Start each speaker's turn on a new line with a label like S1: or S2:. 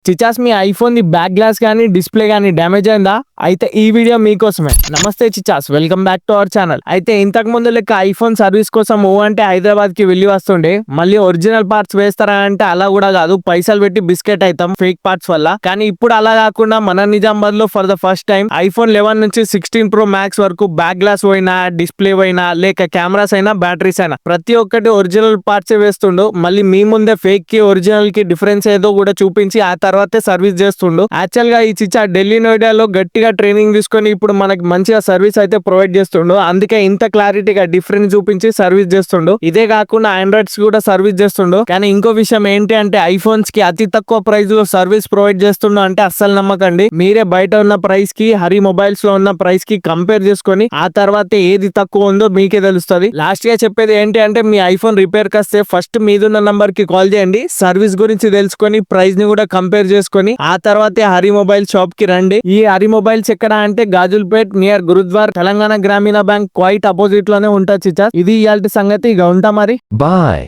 S1: చిచాస్ మీ iPhone the back glass కానీ display కానీ డ్యామేజ్ అయిందా? అయితే ఈ వీడియో మీకోసమే. నమస్తే చిచాస్, welcome back to our channel. అయితే ఇంతకు ముందు లెక్క ఐఫోన్ సర్వీస్ కోసం అంటే హైదరాబాద్ కి వెళ్ళి వస్తుండే, మళ్ళీ ఒరిజినల్ పార్ట్స్ వేస్తారా అంటే అలా కూడా కాదు, పైసలు పెట్టి బిస్కెట్ అవుతాం ఫేక్ పార్ట్స్ వల్ల. కానీ ఇప్పుడు అలా కాకుండా మన నిజామాబాద్ లో for the first time iPhone 11 నుంచి 16 Pro Max వరకు బ్యాక్ గ్లాస్ పోయినా, డిస్ప్లే పోయినా, లేక కెమెరాస్ అయినా, బ్యాటరీస్ అయినా ప్రతి ఒక్కటి ఒరిజినల్ పార్ట్స్ వేస్తుండు. మళ్ళీ మీ ముందే ఫేక్ కి ఒరిజినల్ కి డిఫరెన్స్ ఏదో కూడా చూపించి ఆ తర్వాతే సర్వీస్ చేస్తుండు. యాక్చువల్ గా ఈ చిచ్చా ఢిల్లీ నోయిడాలో గట్టిగా ట్రైనింగ్ తీసుకొని ఇప్పుడు మనకి మంచిగా సర్వీస్ అయితే ప్రొవైడ్ చేస్తుండు. అందుకే ఇంత క్లారిటీగా డిఫరెన్స్ చూపించి సర్వీస్ చేస్తుండు. ఇదే కాకుండా ఆండ్రాయిడ్స్ కూడా సర్వీస్ చేస్తుండు. కానీ ఇంకో విషయం ఏంటి అంటే ఐఫోన్స్ కి అతి తక్కువ ప్రైస్ లో సర్వీస్ ప్రొవైడ్ చేస్తుండు అంటే అస్సలు నమ్మకండి. మీరే బయట ఉన్న ప్రైస్ కి హరి మొబైల్స్ లో ఉన్న ప్రైస్ కి కంపేర్ చేసుకొని ఆ తర్వాత ఏది తక్కువ ఉందో మీకే తెలుస్తుంది. లాస్ట్ గా చెప్పేది ఏంటి అంటే మీ ఐఫోన్ రిపేర్ వస్తే ఫస్ట్ మీదున్న నంబర్ కి కాల్ చేయండి. సర్వీస్ గురించి తెలుసుకొని ప్రైస్ ని కూడా కంపేర్ చేసుకొని ఆ తర్వాతే హరి మొబైల్ షాప్ కి రండి. ఈ హరి మొబైల్స్ ఎక్కడ అంటే గాజుల్పేట్ నియర్ గురుద్వార్, తెలంగాణ గ్రామీణ బ్యాంక్ క్వైట్ అపోజిట్ లోనే ఉంటుంది చిచ్చా. ఇది ఇయాల్టి సంగతి. ఇక ఉంటా మరి.
S2: Bye.